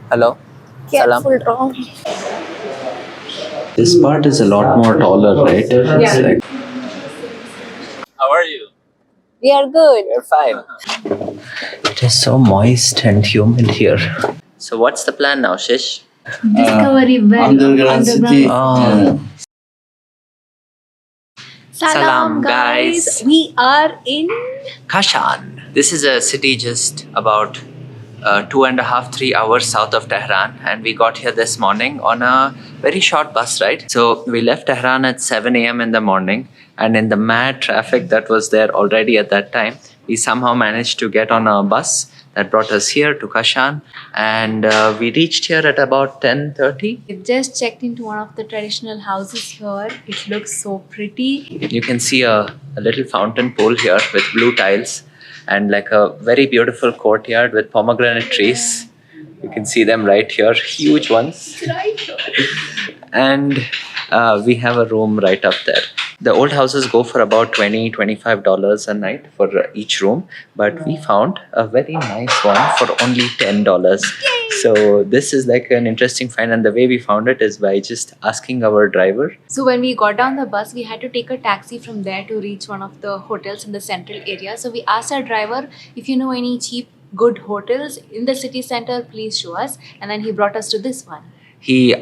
Hello. Salam. Careful, wrong. This part is a lot more taller, right? It's like How are you? We are good. We're fine. it is so moist and humid here. So what's the plan now, Shish? Discovery well. Underground city. Oh, Salam, guys. We are in Kashan. This is a city just about 2.5, 3 hours south of Tehran, and we got here this morning on a very short bus ride. So we left Tehran at 7 a.m. in the morning, and in the mad traffic that was there already at that time, we somehow managed to get on a bus that brought us here to Kashan, and we reached here at about 10:30. We've just checked into one of the traditional houses here. It looks so pretty. You can see a little fountain pool here with blue tiles and like a very beautiful courtyard with pomegranate trees. You can see them right here, huge ones. And we have a room right up there. The old houses go for about $20, $25 a night for each room, but we found a very nice one for only $10. So this is like an interesting find, and the way we found it is by just asking our driver. So when we got down the bus, we had to take a taxi from there to reach one of the hotels in the central area. So we asked our driver, if you know any cheap, good hotels in the city center, please show us. And then he brought us to this one.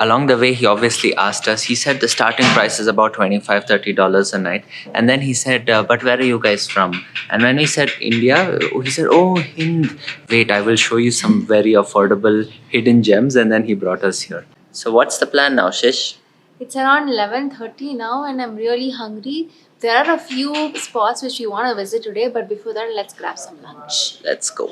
Along the way, he obviously asked us. He said the starting price is about $25, $30 a night. And then he said, but where are you guys from? And when we said India, he said, oh, Hind. Wait, I will show you some very affordable hidden gems. And then he brought us here. So what's the plan now, Shish? It's around 11:30 now and I'm really hungry. There are a few spots which we want to visit today, but before that, let's grab some lunch. Let's go.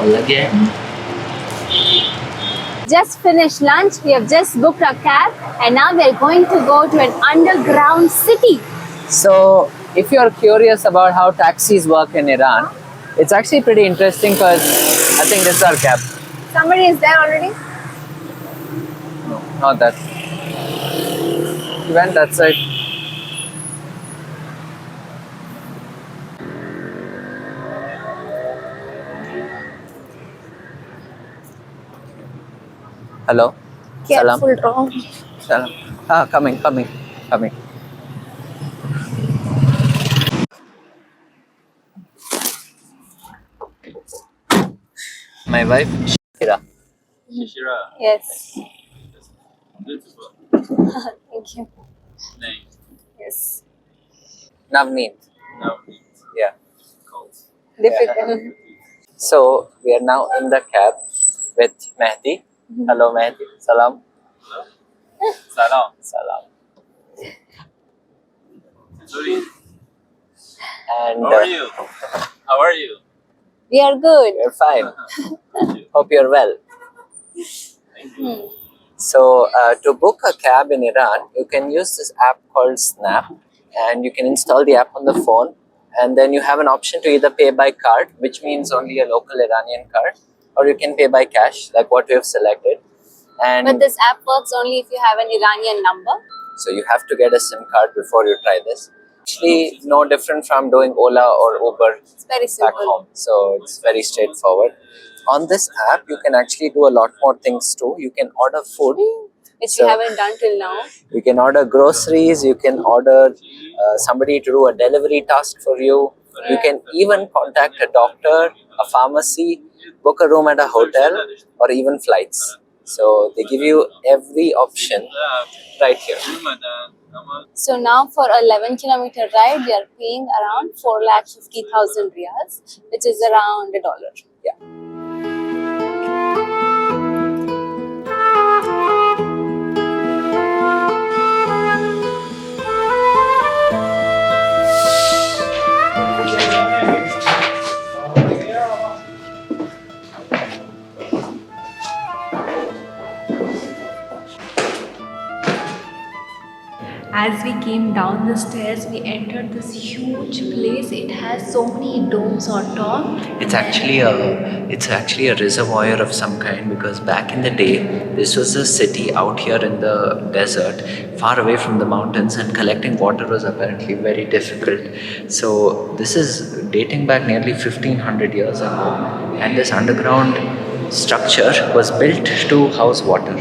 Again. Just finished lunch. We have just booked a cab, and now we are going to go to an underground city. So, if you're curious about how taxis work in Iran, it's actually pretty interesting because I think this is our cab. Somebody is there already? No, not that. We went that side. Hello. Salam. Careful, wrong. Salam. Coming. My wife, Shira. Yes. Thank you. Yes. Navneet. Yeah. Difficult. So we are now in the cab with Mehdi. Hello, Mehdi. Salam. Salam. And How are you? We are good. we're fine. Hope you're well. So to book a cab in Iran, you can use this app called Snap, and you can install the app on the phone, and then you have an option to either pay by card, which means only a local Iranian card, or you can pay by cash, like what we have selected. And But this app works only if you have an Iranian number. so you have to get a SIM card before you try this. Actually, no different from doing Ola or Uber It's very back simple. home. So it's very straightforward. On this app, you can actually do a lot more things too. You can order food. Which So- we haven't done till now. You can order groceries. You can order somebody to do a delivery task for you. You can even contact a doctor, a pharmacy, book a room at a hotel, or even flights. So they give you every option right here. So now for a 11-kilometer ride, we are paying around 4,50,000 riyals, which is around $1. Yeah. as we came down the stairs, we entered this huge place. It has so many domes on top. It's actually a reservoir of some kind, because back in the day this was a city out here in the desert, far away from the mountains, and collecting water was apparently very difficult. So this is dating back nearly 1500 years ago, and this underground structure was built to house water.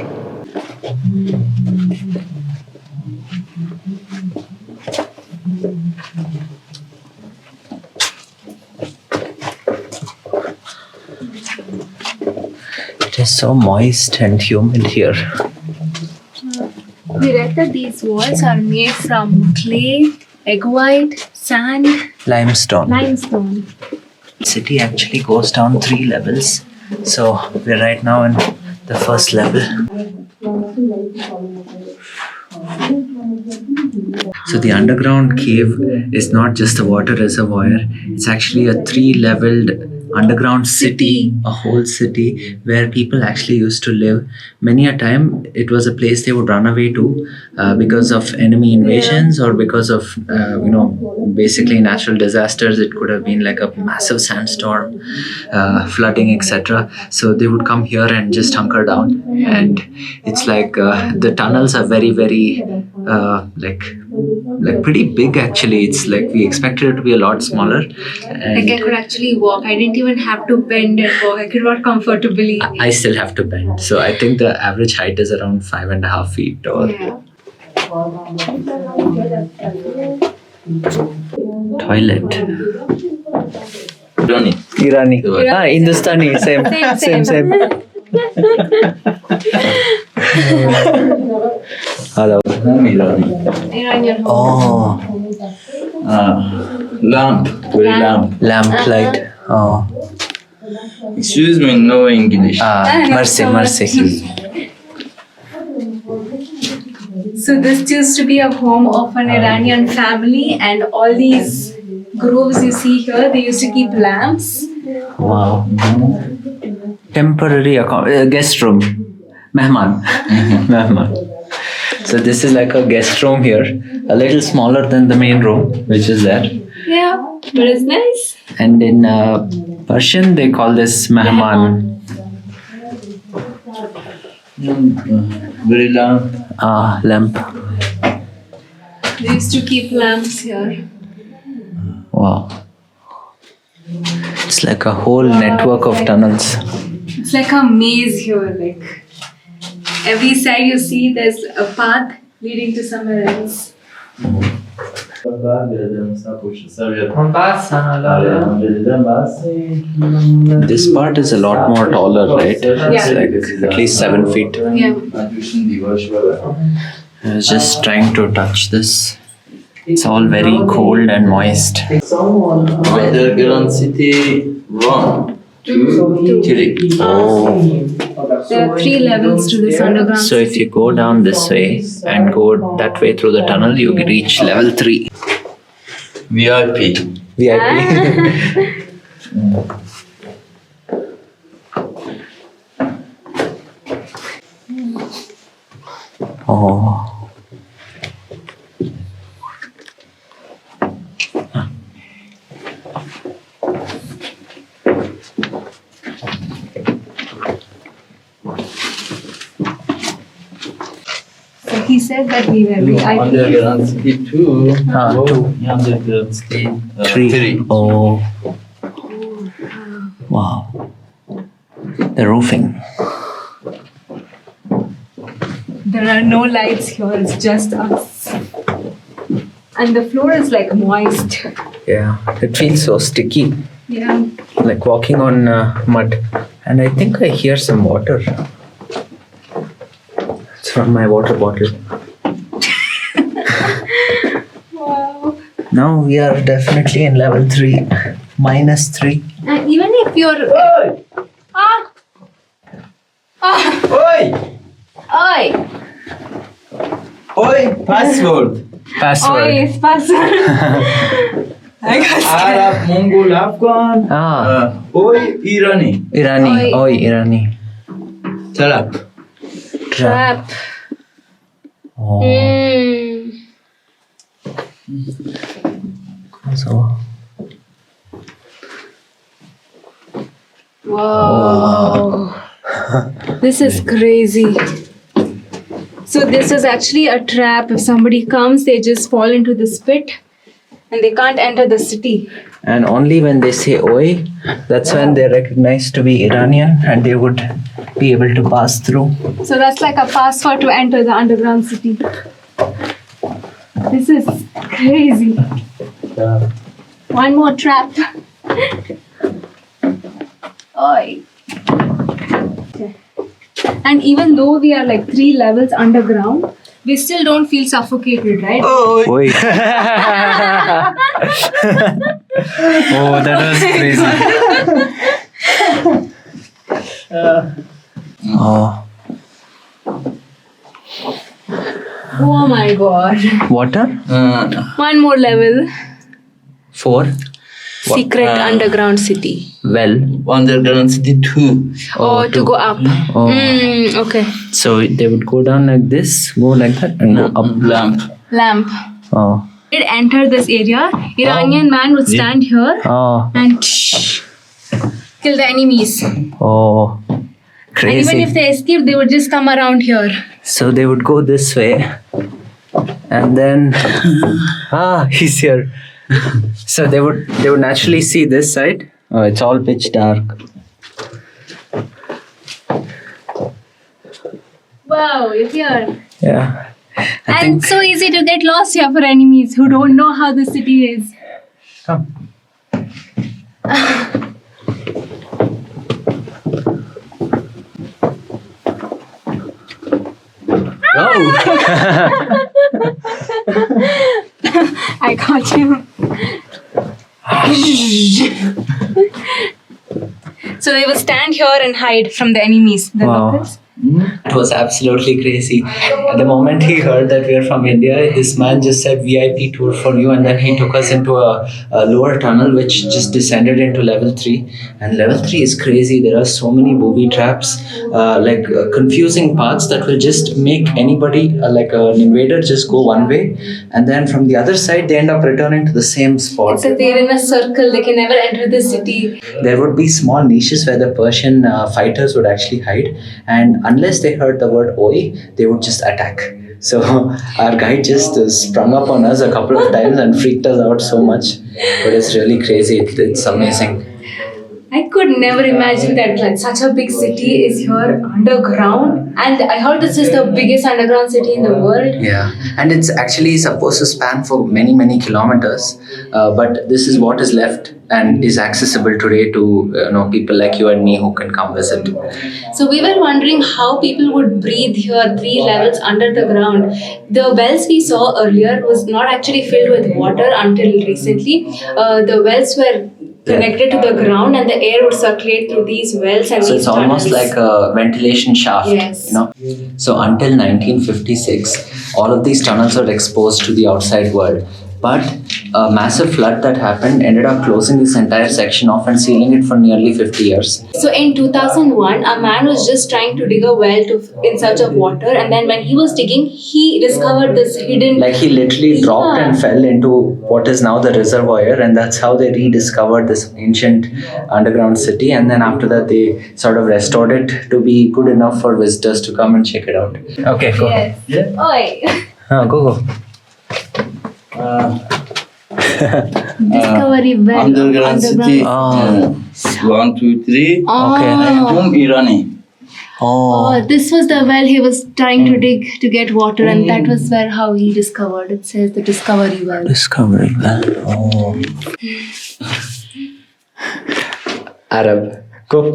It is so moist and humid here. We read that these walls are made from clay, egg white, sand, Limestone. limestone. City actually goes down 3 levels. So we're right now in the first level. So the underground cave is not just a water reservoir, it's actually a 3-leveled underground city, a whole city where people actually used to live. Many a time it was a place they would run away to because of enemy invasions, or because of basically natural disasters. It could have been like a massive sandstorm, flooding, etc. So they would come here and just hunker down, and it's like the tunnels are very, very like pretty big actually. It's like we expected it to be a lot smaller. And Like I could actually walk. I didn't even have to bend and walk. I could walk comfortably. I still have to bend. So I think the average height is around 5.5 feet tall. Yeah. Toilet. Irani. Irani. Ah, Hindustani. Same. Hello. Iranian home. Oh, Lamp. Very lamp. lamp light. Oh. Excuse me, no English. Mercy. So this used to be a home of an Iranian family, and all these groves you see here, they used to keep lamps. Wow. Temporary guest room. Mehman. Mehman. So this is like a guest room here, a little smaller than the main room, which is there. Yeah, but it's nice. And in Persian, they call this Mehman. Very lamp. Lamp. They used to keep lamps here. Wow. It's like a whole network of tunnels. It's like a maze here. Like every side you see, there's a path leading to somewhere else. This part is a lot more taller, right? It's like at least 7 feet. Yeah. I was just trying to touch this. It's all very cold and moist. Underground city 1, 2, 3. Oh. There are 3 levels to this underground. So if you go down this way and go that way through the tunnel, you reach level 3. VIP. VIP. Oh. So he said that we were VIP. Underground city 2. 2. Underground city 3. Oh. Wow. The roofing. There are no lights here, it's just us. And the floor is like moist. Yeah. It feels so sticky. Yeah. Like walking on mud. And I think I hear some water. It's from my water bottle. Wow. Now we are definitely in level 3. -3. And even if you're. Oi! Ah! Ah! Oi! Oi! Oi! Password. Password. Oi, it's password. I got scared. Arab, Mongol, Afghan. Oi, Irani. Irani. Oi. Oi, Irani. Trap. Trap. Trap. Oh. Mm. So, Wow. This is crazy. So this is actually a trap. If somebody comes, they just fall into this pit and they can't enter the city. and only when they say oi, that's when they're recognized to be Iranian and they would be able to pass through. So that's like a password to enter the underground city. This is crazy. One more trap. Oi. Okay. And even though we are like 3 levels underground, we still don't feel suffocated, right? Oi. Oh, that was crazy. Oh, Oh my god. water? One more level. 4. Secret underground city. Well, Underground city 2. Oh, to go up. Oh. Okay. So they would go down like this, go like that, and go up. Lamp. Lamp. Oh. Did enter this area, Iranian man would stand here Oh. and kill the enemies. Oh. And Crazy. even if they escaped, they would just come around here. So they would go this way, and then he's here. So they would naturally see this side. Oh, it's all pitch dark. Wow, you're here. Yeah. I And think. it's so easy to get lost here for enemies who don't know how the city is. Come. I got you. So they will stand here and hide from the enemies, the Wow. locals. It was absolutely crazy. At the moment he heard that we are from India, this man just said VIP tour for you, and then he took us into a lower tunnel which just descended into level 3. And level 3 is crazy. There are so many booby traps, confusing paths that will just make anybody, like an invader, just go one way, and then from the other side they end up returning to the same spot. So they're in a circle, they can never enter the city. There would be small niches where the Persian fighters would actually hide, and unless they heard the word oi, they would just attack. So our guide just sprung up on us a couple of times and freaked us out so much. But it's really crazy. It's amazing. I could never imagine that like such a big city is here underground, and I heard this is the biggest underground city in the world. Yeah, and it's actually supposed to span for many, many kilometers. But this is what is left and is accessible today to people like you and me who can come visit. So we were wondering how people would breathe here 3 levels under the ground. The wells we saw earlier was not actually filled with water until recently. The wells were connected to the ground and the air would circulate through these wells and So these it's almost tunnels. like a ventilation shaft, Yes. So until 1956, all of these tunnels were exposed to the outside world. But a massive flood that happened ended up closing this entire section off and sealing it for nearly 50 years. So in 2001, a man was just trying to dig a well in search of water, and then when he was digging, he discovered this hidden. Like he literally dropped and fell into what is now the reservoir, and that's how they rediscovered this ancient underground city. And then after that, they sort of restored it to be good enough for visitors to come and check it out. Okay, go. Yes. Yeah. Oi. Go. Discovery well. Underground city. Oh. 1, 2, 3. Okay. Home Irani. Oh, this was the well he was trying to dig to get water, and that was where how he discovered. It says the discovery well. Discovery well. Oh. Arab. Go.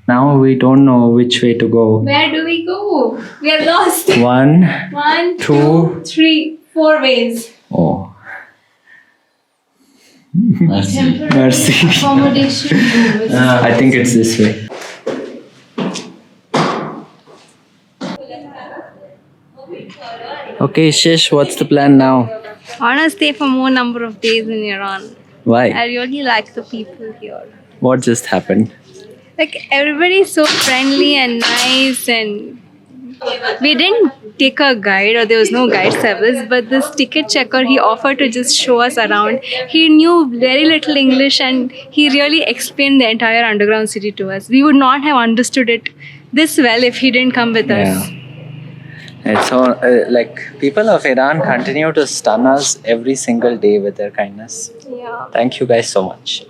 Now we don't know which way to go. Where do we go? We are lost. 1. 1, Two. 2, 3, 4 ways. Oh. Merci. Mercy. Accommodation. I think it's this way. Okay, Shish, what's the plan now? I want to stay for more number of days in Iran. I Why? really like the people here. What just happened? Like everybody is so friendly and nice, and we didn't take a guide, or there was no guide service, but this ticket checker, he offered to just show us around. He knew very little English, and he really explained the entire underground city to us. We would not have understood it this well if he didn't come with us. It's so like people of Iran continue to stun us every single day with their kindness. Yeah. Thank you guys so much.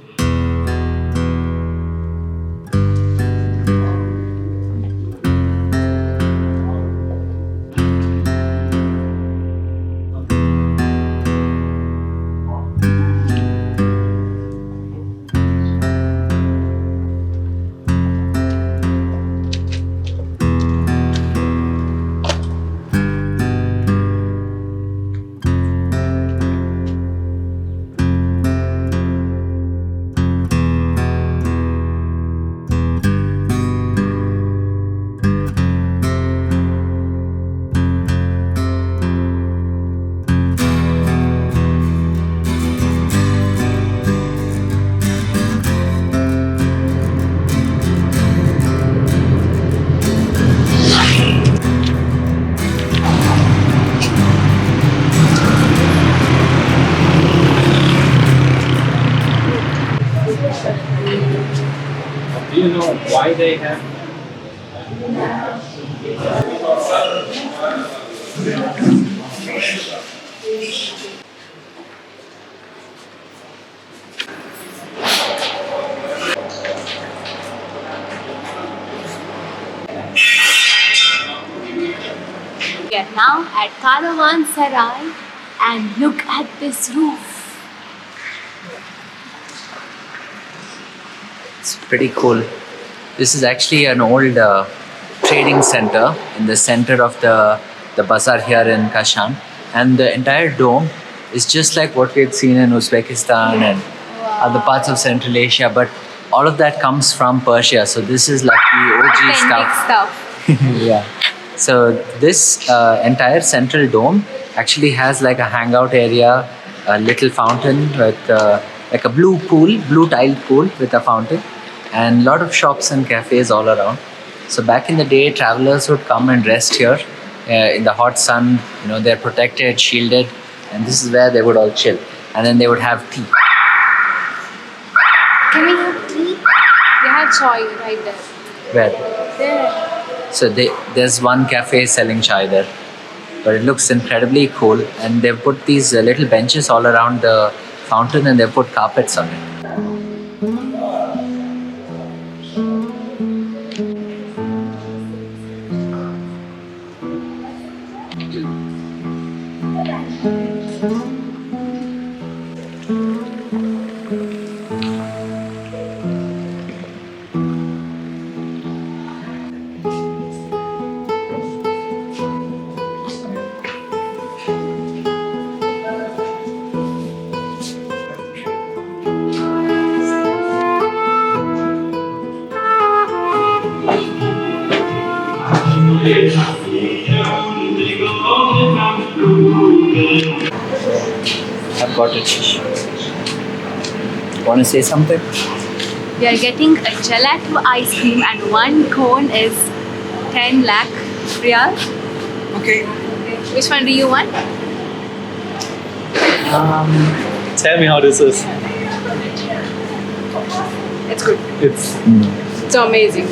Do you know why they have? We are now at Caravan Sarai, and look at this roof. It's pretty cool. This is actually an old trading center in the center of the bazaar here in Kashan, and the entire dome is just like what we had seen in Uzbekistan and other parts of Central Asia, but all of that comes from Persia. So this is like the OG stuff. Yeah. So this entire central dome actually has like a hangout area, a little fountain with like a blue tiled pool with a fountain, and a lot of shops and cafes all around. So back in the day, travelers would come and rest here in the hot sun. You know, they're protected, shielded, and this is where they would all chill. And then they would have tea. Can we have tea? They have chai right there. Where? There. So there's one cafe selling chai there, but it looks incredibly cool. And they've put these little benches all around the fountain, and they've put carpets on it. I've got it. Want to say something? We are getting a gelato ice cream, and one cone is 10 lakh riyal. Okay. Which one do you want? Tell me how this is. It's good. It's amazing.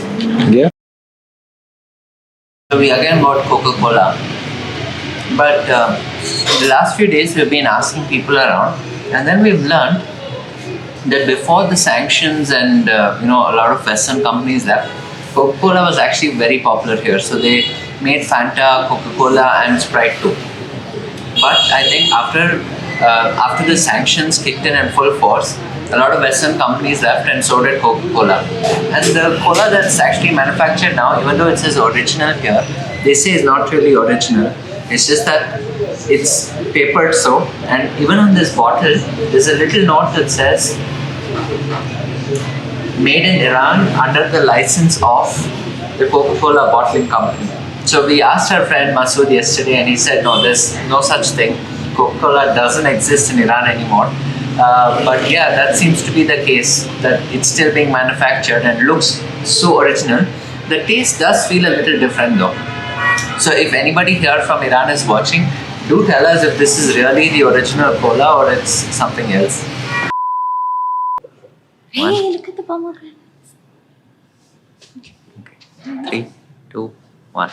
Yeah. So we again got Coca-Cola, but the last few days we've been asking people around, and then we've learned that before the sanctions and a lot of Western companies left, Coca-Cola was actually very popular here. So they made Fanta, Coca-Cola, and Sprite too. But I think after the sanctions kicked in full force, a lot of Western companies left, and so did Coca-Cola. And the cola that's actually manufactured now, even though it says original here, they say it's not really original. It's just that it's papered so, and even on this bottle, there's a little note that says made in Iran under the license of the Coca-Cola bottling company. So we asked our friend Masood yesterday, and he said, no, there's no such thing. Coca-Cola doesn't exist in Iran anymore. But yeah, that seems to be the case, that it's still being manufactured and looks so original. The taste does feel a little different though. So if anybody here from Iran is watching, do tell us if this is really the original cola or it's something else. Hey, look at the pomegranate. 3, 2, 1.